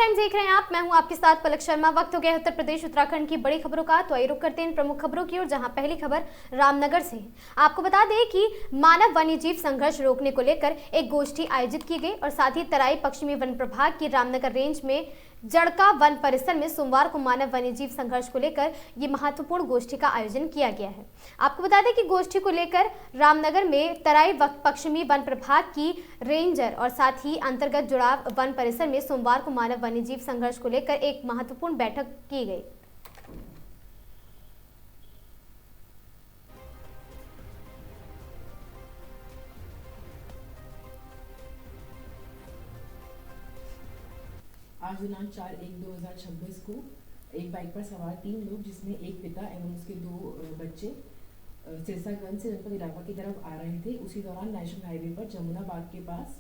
Time देख रहे हैं आप। मैं हूं आपके साथ पलक शर्मा। वक्त हो गया उत्तर प्रदेश उत्तराखंड की बड़ी खबरों का, तो आइए रुक करते हैं इन प्रमुख खबरों की ओर, जहां पहली खबर रामनगर से है। आपको बता दें कि मानव वन्यजीव संघर्ष रोकने को लेकर एक गोष्ठी आयोजित की गई और साथ ही तराई पश्चिमी वन प्रभाग की रामनगर रेंज में जड़का वन परिसर में सोमवार को मानव वन्यजीव संघर्ष को लेकर ये महत्वपूर्ण गोष्ठी का आयोजन किया गया है। आपको बता दें कि गोष्ठी को लेकर रामनगर में तराई पश्चिमी वन प्रभाग की रेंजर और साथ ही अंतर्गत जुड़ाव वन परिसर में सोमवार को मानव वन्यजीव संघर्ष को लेकर एक महत्वपूर्ण बैठक की गई। आज दिनांक 4/1/2026 को एक बाइक पर सवार 3 लोग, जिसमें एक पिता एवं उसके 2 बच्चे सिरसागंज से जनपद इलाका की तरफ आ रहे थे। उसी दौरान नेशनल हाईवे पर जमुना बाग के पास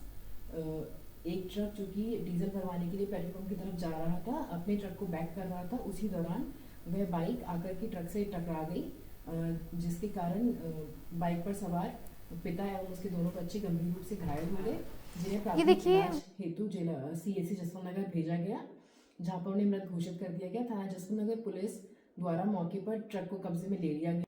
एक ट्रक जो कि डीजल भरवाने के लिए पेट्रोल पंप की तरफ जा रहा था, अपने ट्रक को बैक कर रहा था। उसी दौरान वह बाइक आकर के ट्रक से टकरा गई, जिसके कारण बाइक पर सवार पिता एवं उसके दोनों बच्चे गंभीर रूप से घायल हो गए, जिन्हें प्राथमिक इलाज हेतु सीएचसी जसवंत नगर भेजा गया, जहां पर उन्हें मृत घोषित कर दिया गया। थाना जसवंत नगर पुलिस द्वारा मौके पर ट्रक को कब्जे में ले लिया गया।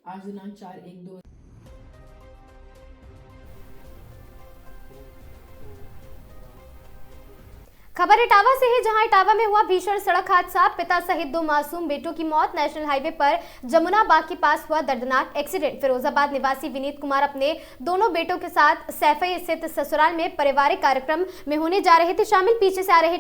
आज दिनांक 4/1/2 खबर इटावा से है, जहां इटावा में हुआ भीषण सड़क हादसा। पिता सहित 2 मासूम बेटों की मौत। नेशनल हाईवे पर जमुना बाग के पास हुआ दर्दनाक एक्सीडेंट। फिरोजाबाद निवासी विनीत कुमार अपने दोनों बेटों के साथ सैफई स्थित ससुराल में पारिवारिक कार्यक्रम में होने जा रहे थे शामिल। पीछे से आ रहे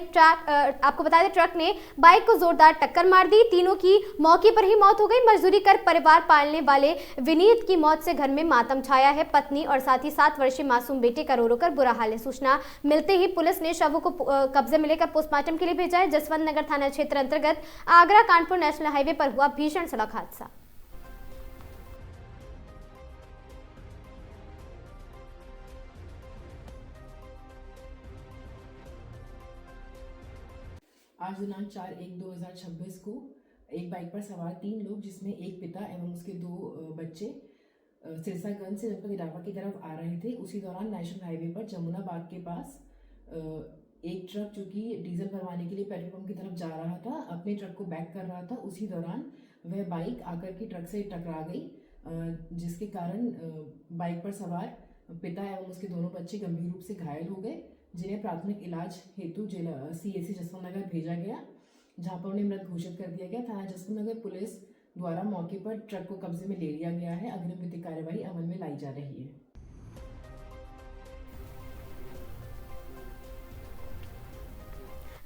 आपको बता दें ट्रक ने बाइक को जोरदार टक्कर मार दी। तीनों की मौके पर ही मौत हो गई। मजदूरी कर परिवार पालने वाले विनीत की मौत से घर में मातम छाया है। पत्नी और साथ ही 7 वर्षीय मासूम बेटे का रो रो कर बुरा हाल है। सूचना मिलते ही पुलिस ने शवों को कब्जे में लेकर पोस्टमार्टम के लिए भेजा है। जसवंत नगर थाना क्षेत्र अंतर्गत आगरा कानपुर नेशनल हाईवे पर हुआ भीषण सड़क हादसा। आज दिनांक 4/1/2026 को एक बाइक पर सवार 3 लोग, जिसमें एक पिता एवं उसके 2 बच्चे सिरसागंज से जनपद इलाका की तरफ आ रहे थे। उसी दौरान नेशनल हाईवे पर जमुना बाग के पास एक ट्रक जो कि डीजल भरवाने के लिए पेट्रोल पंप की तरफ जा रहा था, अपने ट्रक को बैक कर रहा था। उसी दौरान वह बाइक आकर के ट्रक से टकरा गई, जिसके कारण बाइक पर सवार पिता एवं उसके दोनों बच्चे गंभीर रूप से घायल हो गए, जिन्हें प्राथमिक इलाज हेतु सीएचसी जसवंत नगर भेजा गया, जहां पर उन्हें मृत घोषित कर दिया गया। थाना जसवंत नगर पुलिस द्वारा मौके पर ट्रक को कब्जे में ले लिया गया है। अग्रिम विधिक कार्यवाही अमल में लाई जा रही है।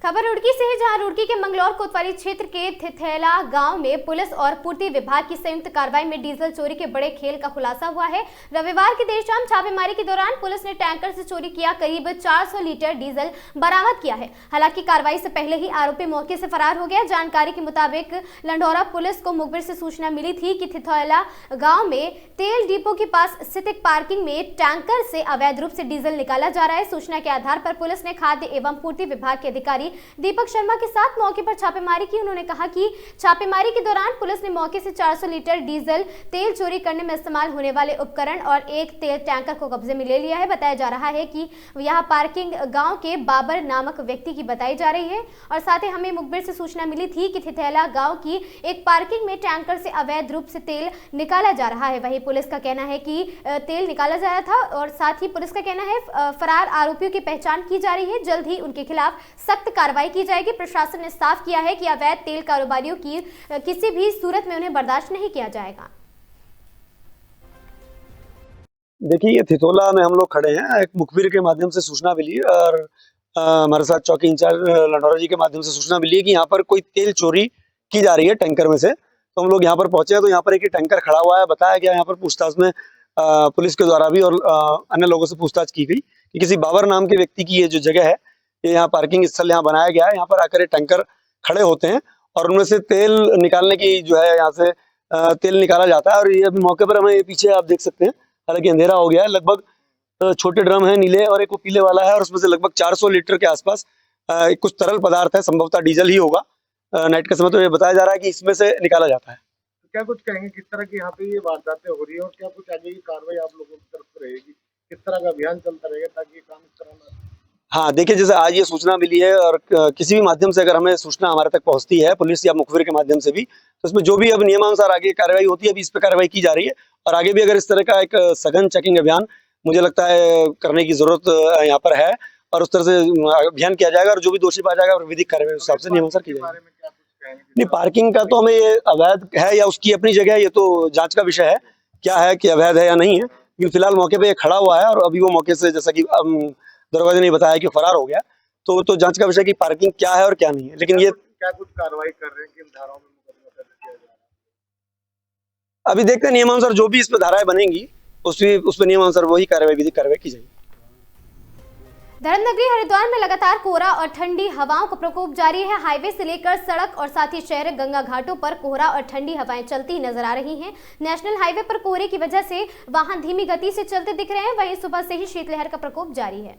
खबर रुड़की से है, जहां रुड़की के मंगलौर कोतवाली क्षेत्र के थिथैला गांव में पुलिस और पूर्ति विभाग की संयुक्त कार्रवाई में डीजल चोरी के बड़े खेल का खुलासा हुआ है। रविवार की देर शाम छापेमारी के दौरान पुलिस ने टैंकर से चोरी किया करीब 400 लीटर डीजल बरामद किया है। हालांकि कार्रवाई से पहले ही आरोपी मौके से फरार हो गया। जानकारी के मुताबिक लंढौरा पुलिस को मुखबिर से सूचना मिली थी कि थिथैला गाँव में तेल डिपो के पास स्थित एक पार्किंग में टैंकर से अवैध रूप से डीजल निकाला जा रहा है। सूचना के आधार पर पुलिस ने खाद्य एवं पूर्ति विभाग के अधिकारी अधिकारी दीपक शर्मा के साथ मौके पर छापेमारी की। उन्होंने कहा कि छापेमारी के दौरान पुलिस ने मौके से 400 लीटर डीजल तेल चोरी करने में इस्तेमाल होने वाले उपकरण और एक तेल टैंकर को कब्जे में ले लिया है। बताया जा रहा है कि यह पार्किंग गांव के बाबर नामक व्यक्ति की बताई जा रही है। और साथ ही हमें मुखबिर से सूचना मिली थी कि थिथैला गांव की एक पार्किंग में टैंकर से अवैध रूप से तेल निकाला जा रहा है। वहीं पुलिस का कहना है कि तेल निकाला जा रहा था और साथ ही पुलिस का कहना है फरार आरोपियों की पहचान की जा रही है। जल्द ही उनके खिलाफ सख्त कार्रवाई की जाएगी। प्रशासन ने साफ किया है कि अवैध तेल कारोबारियों की किसी भी सूरत में उन्हें बर्दाश्त नहीं किया जाएगा। देखिए, ये थिथोला में हम लोग खड़े हैं। एक मुखबिर के माध्यम से सूचना मिली और हमारे साथ चौकी इंचार्ज लंडौरा जी के माध्यम से सूचना मिली है कि यहाँ पर कोई तेल चोरी की जा रही है टैंकर में से। तो हम लोग यहाँ पर पहुंचे हैं तो यहाँ पर एक टैंकर खड़ा हुआ है। बताया गया यहाँ पर पूछताछ में पुलिस के द्वारा भी और अन्य लोगों से पूछताछ की गई कि किसी बाबर नाम के व्यक्ति की ये जो जगह है, ये यहाँ पार्किंग स्थल यहाँ बनाया गया है। यहाँ पर आकर ये टैंकर खड़े होते हैं और उनमें से तेल निकालने की जो है यहाँ से तेल निकाला जाता है। और ये अभी मौके पर हमें ये पीछे आप देख सकते हैं, हालांकि अंधेरा हो गया है। लगभग छोटे ड्रम है नीले और एक वो पीले वाला है और उसमें से लगभग 400 लीटर के आसपास कुछ तरल पदार्थ है, संभवतः डीजल ही होगा। नाइट के समय तो ये बताया जा रहा है कि इसमें से निकाला जाता है। तो क्या कुछ कहेंगे किस तरह की यहाँ पे ये वारदातें हो रही है और क्या कुछ आगे की कार्रवाई आप लोगों की तरफ से रहेगी, किस तरह का अभियान चलता रहेगा ताकि ये काम इस तरह ना? हाँ, देखिए, जैसे आज ये सूचना मिली है और किसी भी माध्यम से अगर हमें सूचना हमारे तक पहुंचती है, पुलिस या मुखबिर के माध्यम से भी, तो इसमें जो भी अब नियमानुसार आगे कार्रवाई होती है, अभी इस पर कार्रवाई की जा रही है। और आगे भी अगर इस तरह का एक सघन चेकिंग अभियान मुझे लगता है करने की जरूरत यहाँ पर है और उस तरह से अभियान किया जाएगा और जो भी दोषी पाया जाएगा विधिक कार्रवाई उस हिसाब से नियमानुसार की जाएगी। नहीं, पार्किंग का तो हमें ये अवैध है या उसकी अपनी जगह है, ये तो जांच का विषय है, क्या है कि अवैध है या नहीं है। लेकिन फिलहाल मौके पे ये खड़ा हुआ है और अभी वो मौके से, जैसा कि दरोगा ने बताया कि फरार हो गया, तो जांच का विषय कि पार्किंग क्या है और क्या नहीं है। लेकिन ये क्या कुछ कार्रवाई कर रहे हैं, किन धाराओं में मुकदमा दर्ज किया जा रहा है? अभी देखते हैं नियमानुसार जो भी इस पर धाराएं बनेंगी उस पर नियमानुसार वही कार्रवाई, विधिक कार्रवाई की जाएगी। धर्मनगरी हरिद्वार में लगातार कोहरा और ठंडी हवाओं का प्रकोप जारी है। हाईवे से लेकर सड़क और साथ ही शहर गंगा घाटों पर कोहरा और ठंडी हवाएं चलती नजर आ रही हैं। नेशनल हाईवे पर कोहरे की वजह से वाहन धीमी गति से चलते दिख रहे हैं। वहीं सुबह से ही शीतलहर का प्रकोप जारी है।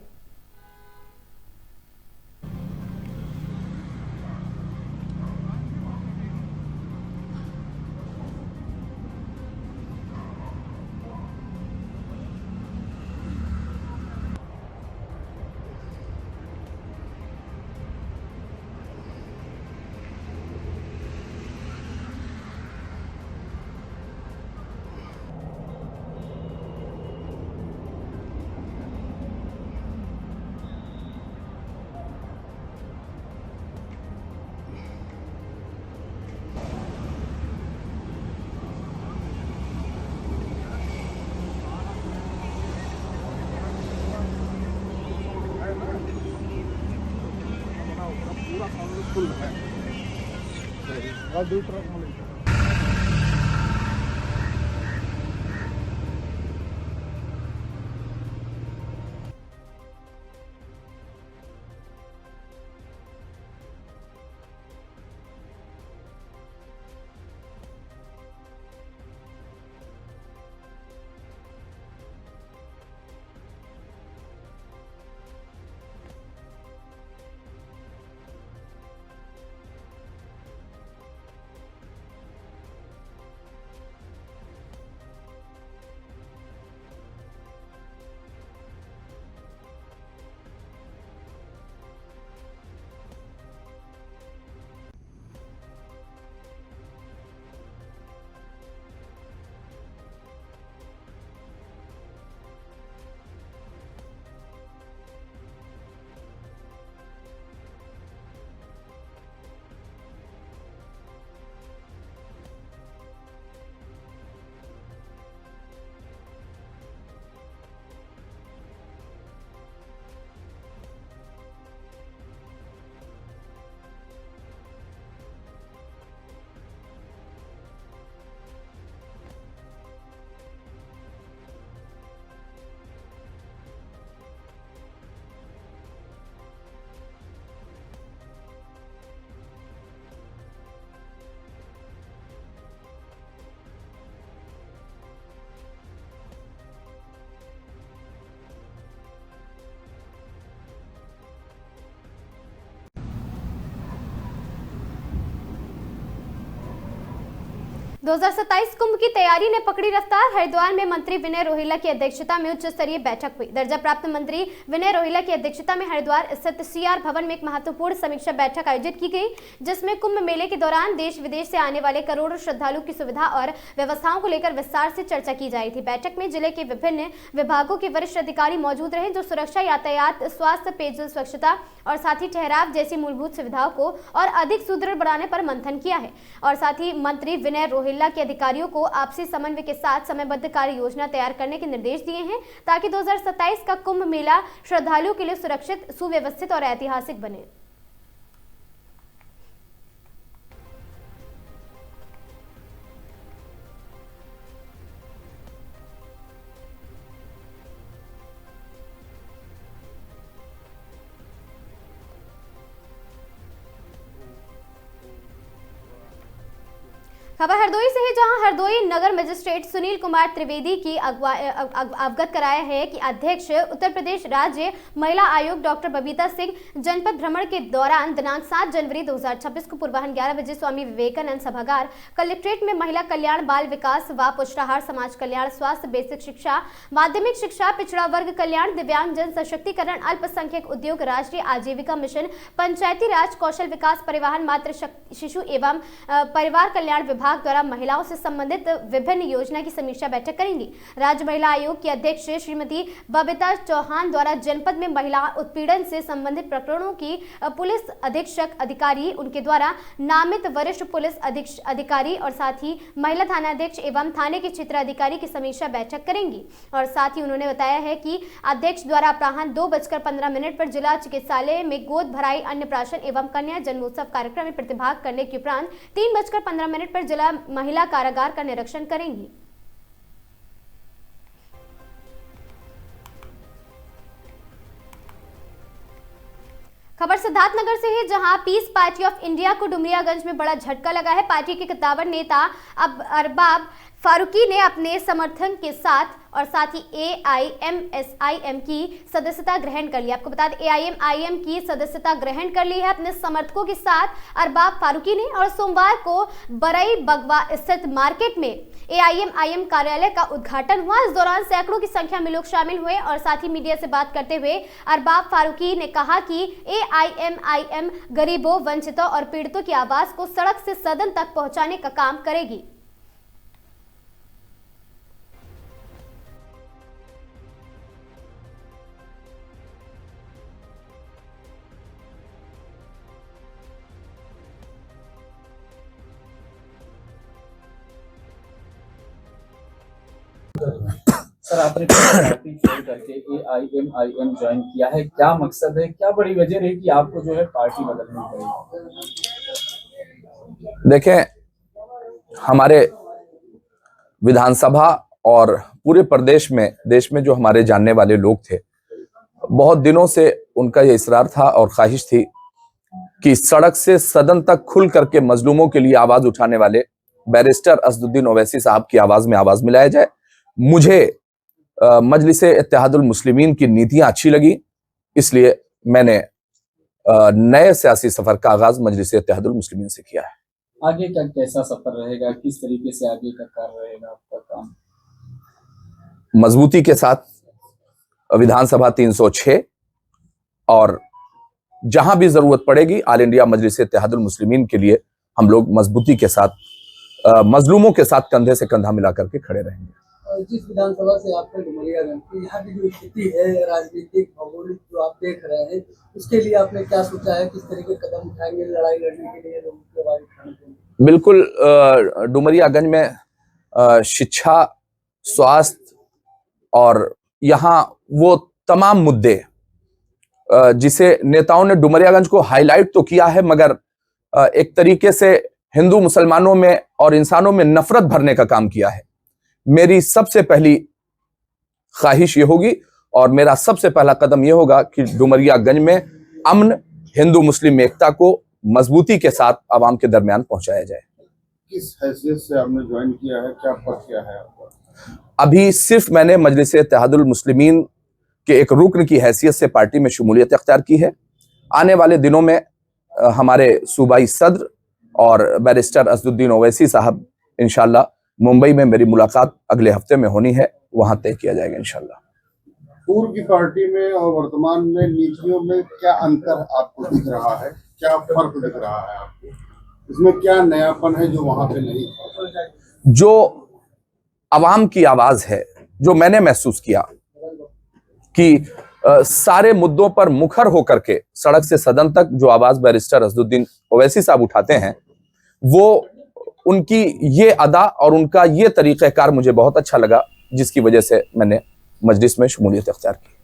2027 कुंभ की तैयारी ने पकड़ी रफ्तार। हरिद्वार में मंत्री विनय रोहिला की अध्यक्षता में उच्च स्तरीय बैठक हुई। दर्जा प्राप्त मंत्री विनय रोहिला की अध्यक्षता में हरिद्वार स्थित सीआर भवन में एक महत्वपूर्ण समीक्षा बैठक आयोजित की गई, जिसमें कुंभ मेले के दौरान देश विदेश से आने वाले करोड़ों श्रद्धालुओं की सुविधा और व्यवस्थाओं को लेकर विस्तार से चर्चा की जा रही थी। बैठक में जिले के विभिन्न विभागों के वरिष्ठ अधिकारी मौजूद रहे, जो सुरक्षा, यातायात, स्वास्थ्य, पेयजल, स्वच्छता और साथ ही ठहराव जैसी मूलभूत सुविधाओं को और अधिक सुदृढ़ बनाने पर मंथन किया है। और साथ ही मंत्री विनय रोहिला के अधिकारियों को आपसी समन्वय के साथ समयबद्ध कार्य योजना तैयार करने के निर्देश दिए हैं, ताकि 2027 का कुंभ मेला श्रद्धालुओं के लिए सुरक्षित, सुव्यवस्थित और ऐतिहासिक बने। खबर हरदोई से है, जहां हरदोई नगर मजिस्ट्रेट सुनील कुमार त्रिवेदी की अवगत कराया है कि अध्यक्ष उत्तर प्रदेश राज्य महिला आयोग डॉक्टर बबीता सिंह जनपद भ्रमण के दौरान दिनांक 7 जनवरी 2026 को पूर्वाह्न 11 बजे स्वामी विवेकानंद सभागार कलेक्ट्रेट में महिला कल्याण, बाल विकास व पुष्टाहार, समाज कल्याण, स्वास्थ्य, बेसिक शिक्षा, माध्यमिक शिक्षा, पिछड़ा वर्ग कल्याण, दिव्यांग जन सशक्तिकरण, अल्पसंख्यक उद्योग, राष्ट्रीय आजीविका मिशन, पंचायती राज, कौशल विकास, परिवहन, मातृ शिशु एवं परिवार कल्याण विभाग द्वारा महिलाओं से संबंधित विभिन्न योजना की समीक्षा बैठक करेंगी। राज्य महिला आयोग की अध्यक्ष श्रीमती बबीता चौहान द्वारा जनपद में महिला उत्पीड़न से संबंधित प्रकरणों की पुलिस अधीक्षक अधिकारी, उनके द्वारा नामित वरिष्ठ पुलिस अधिकारी और साथ ही महिला थानाध्यक्ष एवं थाने के क्षेत्राधिकारी की समीक्षा बैठक करेंगी। और साथ ही उन्होंने बताया है कि अध्यक्ष द्वारा अपराह्न 2:15 पर जिला चिकित्सालय में गोद भराई, अन्नप्राशन एवं कन्या जन्मोत्सव कार्यक्रम में प्रतिभाग करने के उपरांत 3:15 पर जिला महिला कारागार का निरीक्षण करेंगी। खबर सिद्धार्थनगर से है, जहां पीस पार्टी ऑफ इंडिया को डुमरियागंज में बड़ा झटका लगा है। पार्टी के कद्दावर नेता अरबाब फारूकी ने अपने समर्थन के साथ और साथ ही AIMSIM की सदस्यता ग्रहण कर ली। आपको बता दें, AIMIM की सदस्यता ग्रहण कर ली है अपने समर्थकों के साथ अरबाब फारूकी ने। और सोमवार को बरई बगवा स्थित मार्केट में AIMIM कार्यालय का उद्घाटन हुआ। इस दौरान सैकड़ों की संख्या में लोग शामिल हुए और साथ ही मीडिया से बात करते हुए अरबाब फारूकी ने कहा कि AIMIM गरीबों, वंचितों और पीड़ितों की आवाज को सड़क से सदन तक पहुंचाने का काम करेगी। सर, आपने पार्टी छोड़ करके AIMIM ज्वाइन किया है, क्या मकसद है, क्या बड़ी वजह रही कि आपको जो है पार्टी बदलनी पड़ी? देखें, हमारे विधानसभा और पूरे प्रदेश में, देश में जो हमारे जानने वाले लोग थे, बहुत दिनों से उनका ये इसरार था और ख्वाहिश थी कि सड़क से सदन तक खुल करके मजलूमों के लिए आवाज उठाने वाले बैरिस्टर असदुद्दीन ओवैसी साहब की आवाज में आवाज मिलाया जाए। मुझे मजलिस इत्तेहादुल मुस्लिमीन की नीतियां अच्छी लगी, इसलिए मैंने नए सियासी सफर का आगाज मजलिस इत्तेहादुल मुस्लिमीन से किया है। आगे का कैसा सफर रहेगा, किस तरीके से आगे का कार्य रहेगा आपका काम? मजबूती के साथ विधानसभा 306 और जहां भी जरूरत पड़ेगी ऑल इंडिया मजलिस इत्तेहादुल मुस्लिमीन के लिए हम लोग मजबूती के साथ मजलूमों के साथ कंधे से कंधा मिला करके खड़े रहेंगे। जिस विधानसभा से आपने डुमरियागंज की यहाँ की जो स्थिति है राजनीतिक भौगोलिक जो आप देख रहे हैं, उसके लिए आपने क्या सोचा है, किस तरीके कदम उठाएंगे लड़ाई लड़ने के लिए, लोगों की आवाज उठाने के लिए? बिल्कुल, डुमरियागंज में शिक्षा, स्वास्थ्य और यहाँ वो तमाम मुद्दे जिसे नेताओं ने डुमरियागंज को हाईलाइट तो किया है, मगर एक तरीके से हिंदू मुसलमानों में और इंसानों में नफरत भरने का काम किया है। मेरी सबसे पहली ख्वाहिश ये होगी और मेरा सबसे पहला कदम ये होगा कि डुमरियागंज में अमन, हिंदू मुस्लिम एकता को मजबूती के साथ आवाम के दरमियान पहुंचाया जाए। किस हैसियत से आपने ज्वाइन किया है, क्या पद किया है आपका? अभी सिर्फ मैंने मजलिस इत्तेहादुल मुस्लिमीन के एक रुकन की हैसियत से पार्टी में शमूलियत अख्तियार की है। आने वाले दिनों में हमारे सूबाई सदर और बैरिस्टर असदुद्दीन ओवैसी साहब इंशाल्लाह मुंबई में मेरी मुलाकात अगले हफ्ते में होनी है, वहां तय किया जाएगा इंशाल्लाह। पूर्व की पार्टी में और वर्तमान में नीतियों में क्या अंतर आपको दिख रहा है, क्या फर्क दिख रहा है आपको, इसमें क्या नयापन है जो वहां पे नहीं था? जो आवाम की आवाज है, जो मैंने महसूस किया कि सारे मुद्दों पर मुखर होकर के सड़क से सदन तक जो आवाज बैरिस्टर असदुद्दीन ओवैसी साहब उठाते हैं, वो उनकी ये अदा और उनका ये तरीक़ेकार मुझे बहुत अच्छा लगा, जिसकी वजह से मैंने मजलिस में शमूलियत इख्तियार की।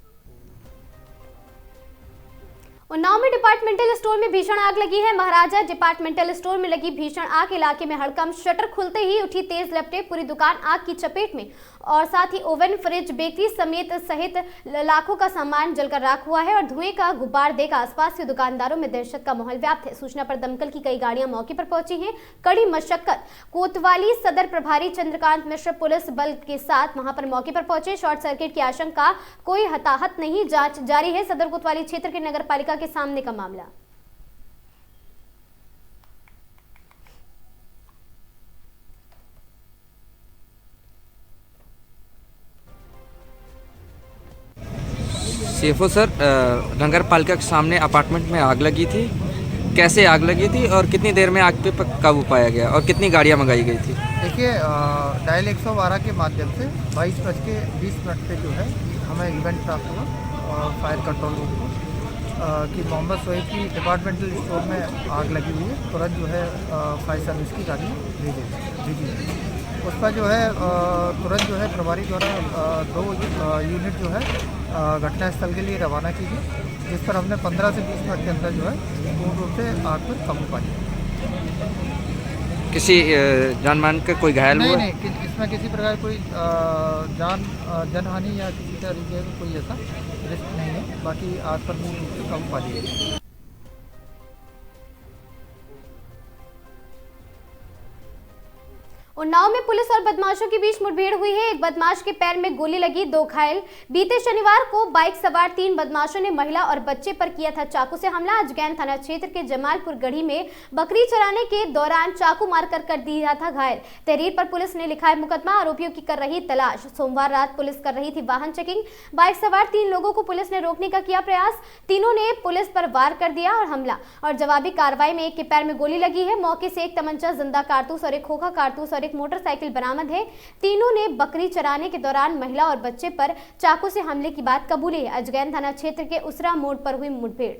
उन्नाव में डिपार्टमेंटल स्टोर में भीषण आग लगी है। महाराजा डिपार्टमेंटल स्टोर में लगी भीषण आग इलाके में हड़कंप, शटर खुलते ही उठी तेज लपटें, पूरी दुकान आग की चपेट में और साथ ही ओवन, फ्रिज, बेकरी सहित लाखों का सामान जलकर राख हुआ है और धुएं का गुब्बार देख आसपास के दुकानदारों में दहशत का माहौल व्याप्त है। सूचना पर दमकल की कई गाड़ियां मौके पर पहुंची हैं। कड़ी मशक्कत कोतवाली सदर प्रभारी चंद्रकांत मिश्र पुलिस बल के साथ वहां पर मौके पर पहुंचे। शॉर्ट सर्किट की आशंका, कोई हताहत नहीं, जांच जारी है। सदर कोतवाली क्षेत्र के नगर पालिका के सामने का मामला। सीएफओ सर, नगर पालिका के सामने अपार्टमेंट में आग लगी थी, कैसे आग लगी थी और कितनी देर में आग पे काबू पाया गया और कितनी गाड़ियां मंगाई गई थी? देखिए, डायल 112 के माध्यम से 22:20 पे जो है हमें इवेंट प्राप्त हुआ और फायर कंट्रोल रूम को कि मोहम्मद सोहेब की डिपार्टमेंटल स्टोर में आग लगी हुई है। तुरंत जो है फायर सर्विस की गाड़ी भेजी उसका जो है तुरंत जो है प्रभारी द्वारा 2 यूनिट जो है घटनास्थल के लिए रवाना की गई, जिस पर हमने 15 से 20 मिनट के अंदर जो है पूर्ण रूप से आग पर काबू पा लिया। किसी जान मान का कोई घायल हुआ? नहीं, इसमें किसी प्रकार कोई जनहानि या किसी तरीके का कोई ऐसा रिस्क नहीं है। बाकी आग पर पूर्ण रूप से काबू पा लिया गया। उन्नाव में पुलिस और बदमाशों के बीच मुठभेड़ हुई है। एक बदमाश के पैर में गोली लगी, 2 घायल। बीते शनिवार को बाइक सवार 3 बदमाशों ने महिला और बच्चे पर किया था चाकू से हमला। अजगैन थाना क्षेत्र के जमालपुर गढ़ी में बकरी चराने के दौरान चाकू मारकर कर दिया था घायल। तहरीर पर पुलिस ने लिखा है मुकदमा, आरोपियों की कर रही तलाश। सोमवार रात पुलिस कर रही थी वाहन चेकिंग। बाइक सवार 3 लोगों को पुलिस ने रोकने का किया प्रयास। तीनों ने पुलिस पर वार कर दिया और हमला और जवाबी कार्रवाई में एक के पैर में गोली लगी है। मौके से एक तमंचा, जिंदा कारतूस और एक खोखा कारतूस और एक मोटरसाइकिल बरामद है। तीनों ने बकरी चराने के दौरान महिला और बच्चे पर चाकू से हमले की बात कबूली है। अजगैन थाना क्षेत्र के उसरा मोड़ पर हुई मुठभेड़।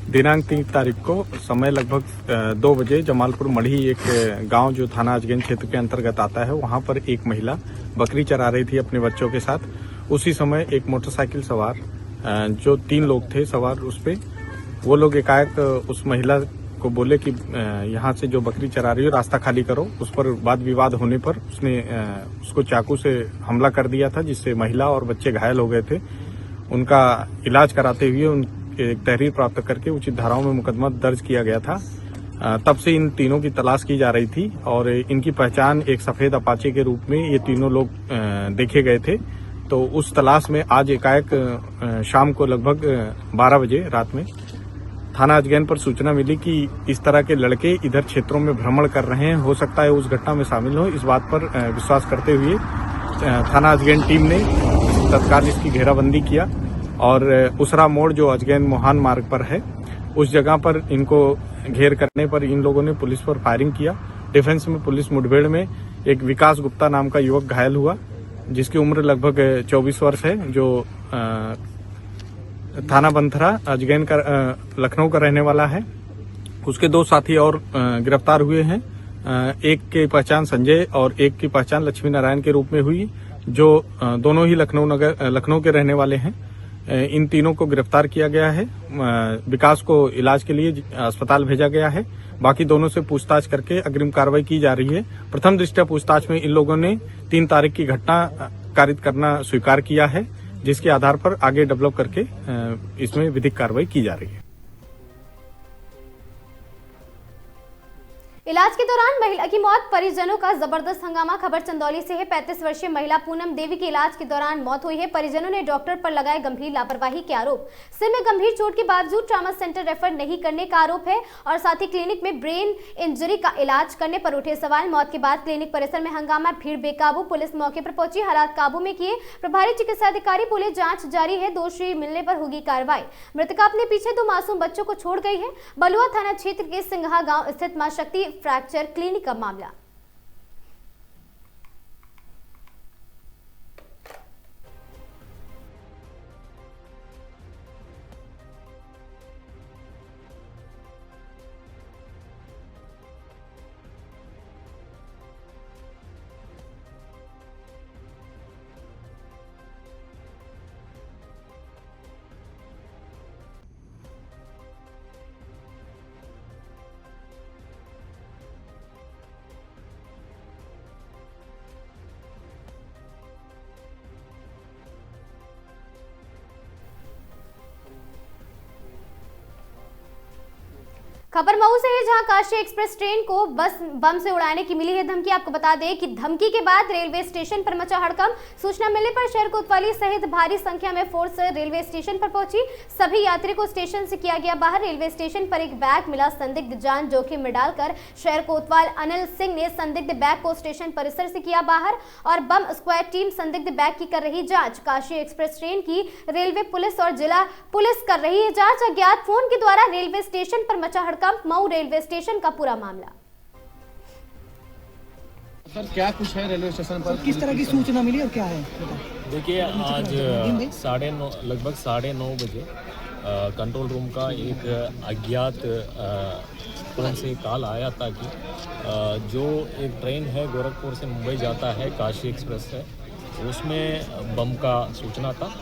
दिनांक 3 तारीख को समय लगभग 2 बजे जमालपुर मढ़ी एक गांव जो थाना अजगैन क्षेत्र के अंतर्गत आता है, वहां पर एक महिला बकरी चरा रही थी अपने बच्चों के साथ। उसी समय एक मोटरसाइकिल सवार जो 3 लोग थे सवार उस पे, वो लोग एकाएक उस महिला को बोले कि यहाँ से जो बकरी चरा रही हो रास्ता खाली करो। उस पर वाद विवाद होने पर उसने उसको चाकू से हमला कर दिया था, जिससे महिला और बच्चे घायल हो गए थे। उनका इलाज कराते हुए एक तहरीर प्राप्त करके उचित धाराओं में मुकदमा दर्ज किया गया था। तब से इन तीनों की तलाश की जा रही थी और इनकी पहचान एक सफेद अपाचे के रूप में ये तीनों लोग देखे गए थे। तो उस तलाश में आज एकाएक शाम को लगभग 12 बजे रात में थाना अजगैन पर सूचना मिली कि इस तरह के लड़के इधर क्षेत्रों में भ्रमण कर रहे हैं, हो सकता है उस घटना में शामिल हो। इस बात पर विश्वास करते हुए थाना अजगैन टीम ने तत्काल इसकी घेराबंदी किया और उसरा मोड़ जो अजगैन मोहान मार्ग पर है, उस जगह पर इनको घेर करने पर इन लोगों ने पुलिस पर फायरिंग किया। डिफेंस में पुलिस मुठभेड़ में एक विकास गुप्ता नाम का युवक घायल हुआ, जिसकी उम्र लगभग 24 वर्ष है, जो थाना बंथरा अजगैन का लखनऊ का रहने वाला है। उसके 2 साथी और गिरफ्तार हुए हैं। एक की पहचान संजय और एक की पहचान लक्ष्मी नारायण के रूप में हुई, जो दोनों ही लखनऊ के रहने वाले हैं। इन तीनों को गिरफ्तार किया गया है। विकास को इलाज के लिए अस्पताल भेजा गया है। बाकी दोनों से पूछताछ करके अग्रिम कार्रवाई की जा रही है। प्रथम दृष्टया पूछताछ में इन लोगों ने 3 तारीख की घटना कारित करना स्वीकार किया है, जिसके आधार पर आगे डेवलप करके इसमें विधिक कार्रवाई की जा रही है। इलाज के दौरान महिला की मौत, परिजनों का जबरदस्त हंगामा। खबर चंदौली से है। 35 वर्षीय महिला पूनम देवी की इलाज के दौरान मौत हुई है। परिजनों ने डॉक्टर पर लगाए गंभीर लापरवाही के आरोप। सिर में गंभीर चोट के बावजूद ट्रॉमा सेंटर रेफर नहीं करने का आरोप है और साथ ही क्लिनिक में ब्रेन इंजरी का इलाज करने पर उठे सवाल। मौत के बाद क्लिनिक परिसर में हंगामा, भीड़ बेकाबू। पुलिस मौके पर पहुंची, हालात काबू में किए। प्रभारी चिकित्सा अधिकारी बोले जांच जारी है, दोषी मिलने पर होगी कार्रवाई। मृतका अपने पीछे 2 मासूम बच्चों को छोड़ गई है। बलुआ थाना क्षेत्र के सिंघा गांव स्थित मां शक्ति फ्रैक्चर क्लिनिक का मामला। खबर मऊ से है, जहां काशी एक्सप्रेस ट्रेन को बम से उड़ाने की मिली है धमकी। आपको बता दें कि धमकी के बाद रेलवे स्टेशन पर मचा हड़कंप। सूचना मिलने पर शहर कोतवाली सहित भारी संख्या में फोर्स रेलवे स्टेशन पर पहुंची। सभी यात्री को स्टेशन से किया गया बाहर। रेलवे स्टेशन पर एक बैग मिला। संदिग्ध जान जोखिम में डालकर शहर कोतवाल अनिल सिंह ने संदिग्ध बैग को स्टेशन परिसर से किया बाहर और बम स्क्वाड टीम संदिग्ध बैग की कर रही जांच। काशी एक्सप्रेस ट्रेन की रेलवे पुलिस और जिला पुलिस कर रही है जांच। अज्ञात फोन के द्वारा रेलवे स्टेशन पर मचा हड़कंप, मऊ रेलवे स्टेशन का पूरा मामला। सर क्या कुछ है रेलवे स्टेशन पर, किस तरह की सूचना मिली और क्या है? देखिए आज लगभग 9:30 बजे कंट्रोल रूम का एक अज्ञात फोन से कॉल आया था कि जो एक ट्रेन है गोरखपुर से मुंबई जाता है, काशी एक्सप्रेस है, उसमें बम का सूचना था।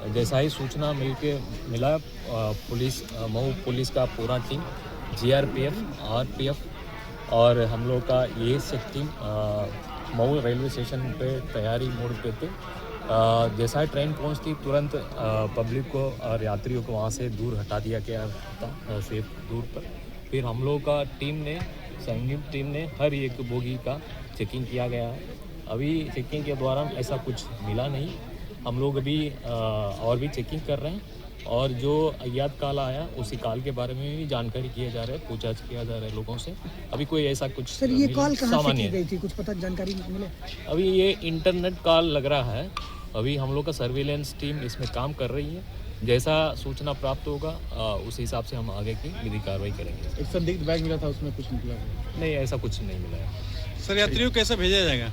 जैसा ही सूचना मिला पुलिस, मऊ पुलिस का पूरा टीम, GRPF, RPF और हम लोग का ये टीम मऊ रेलवे स्टेशन पे तैयारी मोड पे थे। जैसा ही ट्रेन पहुंचती तुरंत पब्लिक को और यात्रियों को वहाँ से दूर हटा दिया गया था, सेफ दूर पर। फिर हम लोग का संयुक्त टीम ने हर एक बोगी का चेकिंग किया गया है। अभी चेकिंग के दौरान ऐसा कुछ मिला नहीं। हम लोग अभी और भी चेकिंग कर रहे हैं और जो अज्ञात कॉल आया उसी कॉल के बारे में भी जानकारी किया जा रहा है, पूछताछ किया जा रहा है लोगों से। अभी कोई ऐसा कुछ सर ये कॉल कहाँ से की गई थी, कुछ पता जानकारी मिले? अभी ये इंटरनेट कॉल लग रहा है। अभी हम लोग का सर्विलेंस टीम इसमें काम कर रही है। जैसा सूचना प्राप्त होगा उस हिसाब से हम आगे की विधि कार्रवाई करेंगे। एक संदिग्ध बैग मिला था, उसमें कुछ निकला नहीं, ऐसा कुछ नहीं मिला है। सर यात्रियों को कैसे भेजा जाएगा?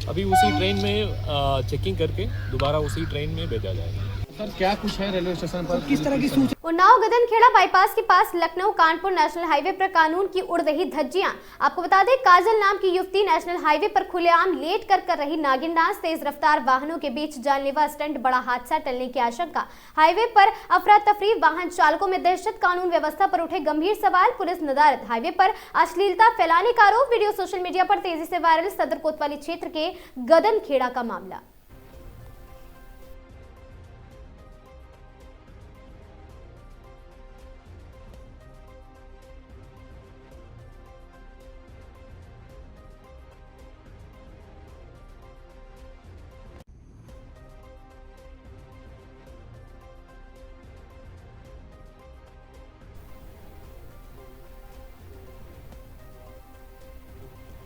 अभी उसी ट्रेन में चेकिंग करके दोबारा उसी ट्रेन में भेजा जाएगा। सर क्या कुछ है रेलवे स्टेशन पर, किस तरह की सूचना? उन्नाव गगनखेड़ा बाईपास के पास लखनऊ कानपुर नेशनल हाईवे पर कानून की उड़ रही धज्जियां। आपको बता दें, काजल नाम की युवती नेशनल हाईवे पर खुलेआम लेट कर रही नागिन डांस। तेज रफ्तार वाहनों के बीच जानलेवा स्टंट, बड़ा हादसा टलने की आशंका। हाईवे पर अफरा तफरी, वाहन चालकों में दहशत, कानून व्यवस्था पर उठे गंभीर सवाल। पुलिस नदारत, हाईवे पर अश्लीलता फैलाने का आरोप। वीडियो सोशल मीडिया पर तेजी से वायरल। सदर कोतवाली क्षेत्र के गगनखेड़ा का मामला।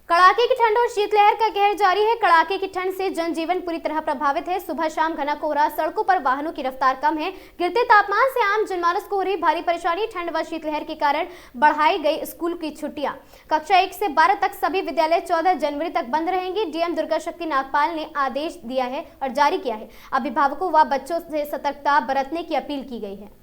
कड़ाके की ठंड और शीतलहर का कहर जारी है। कड़ाके की ठंड से जनजीवन पूरी तरह प्रभावित है। सुबह शाम घना कोहरा, सड़कों पर वाहनों की रफ्तार कम है। गिरते तापमान से आम जनमानस को हो रही भारी परेशानी। ठंड व शीतलहर के कारण बढ़ाई गई स्कूल की छुट्टियां। कक्षा 1 से 12 तक सभी विद्यालय 14 जनवरी तक बंद रहेंगे। डीएम दुर्गा शक्ति नागपाल ने आदेश दिया है और जारी किया है। अभिभावकों व बच्चों से सतर्कता बरतने की अपील की गई है।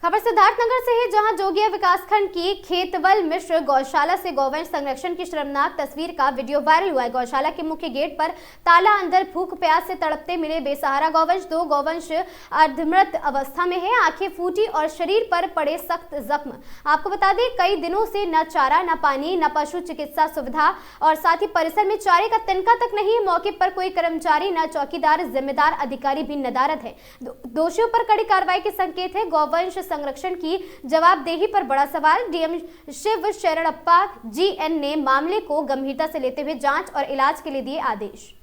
खबर सिद्धार्थनगर से है, जहां जोगिया विकासखंड की खेतवल मिश्र गौशाला से गौवंश संरक्षण की शर्मनाक तस्वीर का वीडियो वायरल हुआ है। गौशाला के मुख्य गेट पर ताला अंदर भूख प्यास से तड़पते मिले बेसहारा गौवंश। दो गौवंश अर्धमृत अवस्था में है, आंखें फूटी और शरीर पर पड़े सख्त जख्म। आपको बता दें, कई दिनों से न चारा, न पानी, न पशु चिकित्सा सुविधा और साथ ही परिसर में चारे का तिनका तक नहीं। मौके पर कोई कर्मचारी, न चौकीदार, जिम्मेदार अधिकारी भी नदारद है। दोषियों पर कड़ी कार्रवाई के संकेत है। गौवंश संरक्षण की जवाबदेही पर बड़ा सवाल। डीएम शिव शरणप्पा जीएन ने मामले को गंभीरता से लेते हुए जांच और इलाज के लिए दिए आदेश।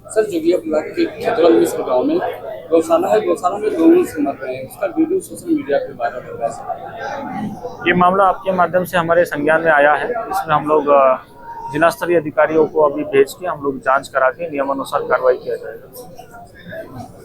सर, जोगिया ब्लॉक के खेतवल मिश्र गांव में गौशाला है, गौशाला में गौवंश मर रहे हैं, उसका वीडियो सोशल मीडिया पे वायरल हो रहा है। ये मामला आपके माध्यम से हमारे संज्ञान में आया है। इसमें हम लोग जिला स्तरीय अधिकारियों को अभी भेज के हम लोग जांच करा के नियमानुसार कार्रवाई किया जाएगा।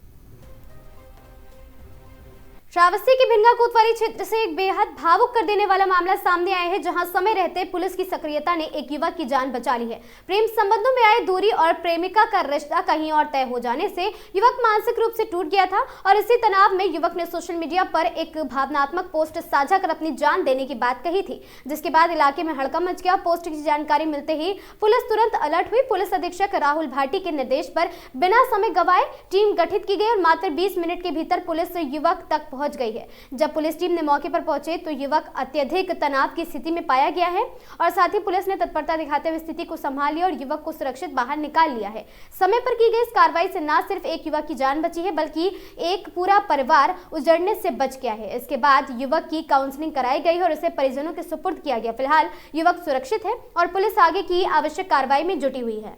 श्रावस्ती के भिंगा कोतवाली क्षेत्र से एक बेहद भावुक कर देने वाला मामला सामने आया है, जहां समय रहते पुलिस की सक्रियता ने एक युवक की जान बचा ली है। प्रेम संबंधों में आए दूरी और प्रेमिका का रिश्ता कहीं और तय हो जाने से युवक मानसिक रूप से टूट गया था और इसी तनाव में युवक ने सोशल मीडिया पर एक भावनात्मक पोस्ट साझा कर अपनी जान देने की बात कही थी, जिसके बाद इलाके में हड़कंप मच गया। पोस्ट की जानकारी मिलते ही पुलिस तुरंत अलर्ट हुई। पुलिस अधीक्षक राहुल भाटी के निर्देश पर बिना समय गंवाए टीम गठित की गई और मात्र 20 मिनट के भीतर पुलिस युवक तक पहुंच गई है। जब पुलिस टीम ने मौके पर पहुंचे तो युवक अत्यधिक तनाव की स्थिति में पाया गया है और साथ ही पुलिस ने तत्परता दिखाते हुए स्थिति को संभाल लिया और युवक को सुरक्षित बाहर निकाल लिया है। समय पर की गई इस कार्रवाई से न सिर्फ एक युवक की जान बची है, बल्कि एक पूरा परिवार उजड़ने से बच गया है। इसके बाद युवक की काउंसलिंग कराई गई और उसे परिजनों के सुपुर्द किया गया। फिलहाल युवक सुरक्षित है और पुलिस आगे की आवश्यक कार्रवाई में जुटी हुई है।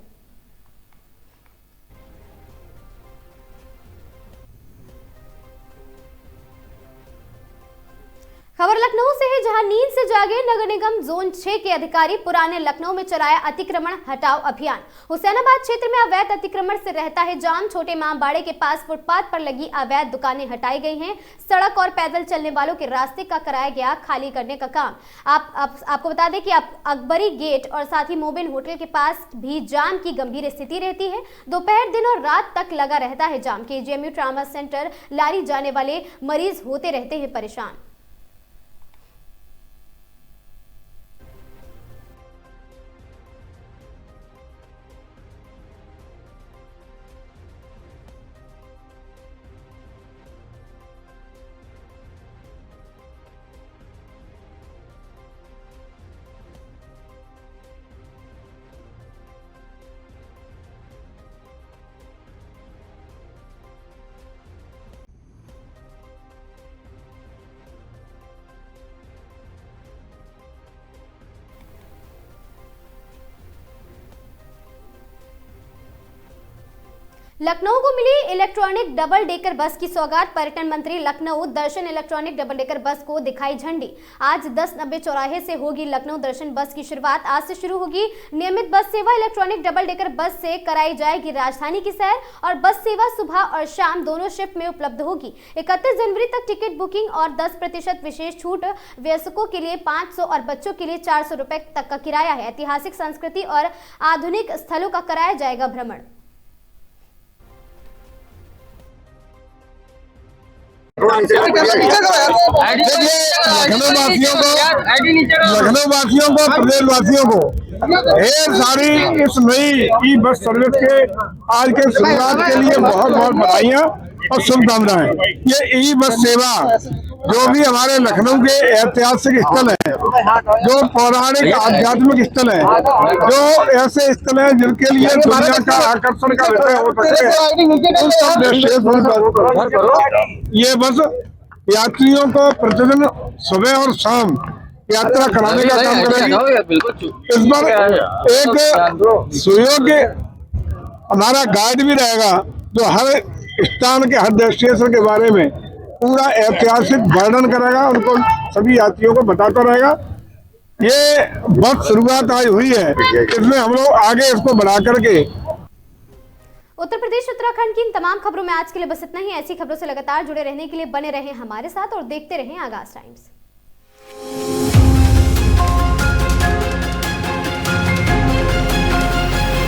खबर लखनऊ से है, जहां नींद से जागे नगर निगम जोन 6 के अधिकारी पुराने लखनऊ में चलाया अतिक्रमण हटाओ अभियान। हुसैनाबाद क्षेत्र में अवैध अतिक्रमण से रहता है जाम। छोटे इमामबाड़े के पास फुटपाथ पर लगी अवैध दुकानें हटाई गई हैं। सड़क और पैदल चलने वालों के रास्ते का कराया गया खाली करने का काम। आपको बता दें कि अकबरी गेट और साथ ही मोबिन होटल के पास भी जाम की गंभीर स्थिति रहती है। दोपहर, दिन और रात तक लगा रहता है जाम। केजीएमयू ट्रामा सेंटर लारी जाने वाले मरीज होते रहते हैं परेशान। लखनऊ को मिली इलेक्ट्रॉनिक डबल डेकर बस की सौगात। पर्यटन मंत्री लखनऊ दर्शन इलेक्ट्रॉनिक डबल डेकर बस को दिखाई झंडी। आज 1090 चौराहे से होगी लखनऊ दर्शन बस की शुरुआत। आज से शुरू होगी नियमित बस सेवा। इलेक्ट्रॉनिक डबल डेकर बस से कराई जाएगी राजधानी की सैर और बस सेवा सुबह और शाम दोनों शिफ्ट में उपलब्ध होगी। 31 जनवरी तक टिकट बुकिंग और 10% विशेष छूट। वयस्कों के लिए 500 और बच्चों के लिए 400 रुपए तक का किराया है। ऐतिहासिक, संस्कृति और आधुनिक स्थलों का कराया जाएगा भ्रमण। लखनऊ वासियों को प्रदेश वासियों को ढेर सारी इस नई ई बस सर्विस के आज के शुरुआत के लिए बहुत बहुत बधाइयाँ और शुभकामनाएं। ये ई बस सेवा जो भी हमारे लखनऊ के ऐतिहासिक स्थल है, जो पौराणिक आध्यात्मिक स्थल है, जो ऐसे स्थल हैं जिनके लिए दुनिया का आकर्षण का विषय हो सकते, ये बस यात्रियों को प्रतिदिन सुबह और शाम यात्रा कराने का काम करेगी। इस पर एक सुयोग्य हमारा गाइड भी रहेगा जो हर स्थान के, हर डेस्टिनेशन के बारे में पूरा ऐतिहासिक वर्णन करेगा, उनको सभी यात्रियों को बताता रहेगा। ये बहुत शुरुआत आज हुई है, इसमें हम लोग आगे इसको बढ़ा करके उत्तर प्रदेश उत्तराखंड की इन तमाम खबरों में आज के लिए बस इतना ही। ऐसी खबरों से लगातार जुड़े रहने के लिए बने रहें हमारे साथ और देखते रहें आगाज टाइम्स।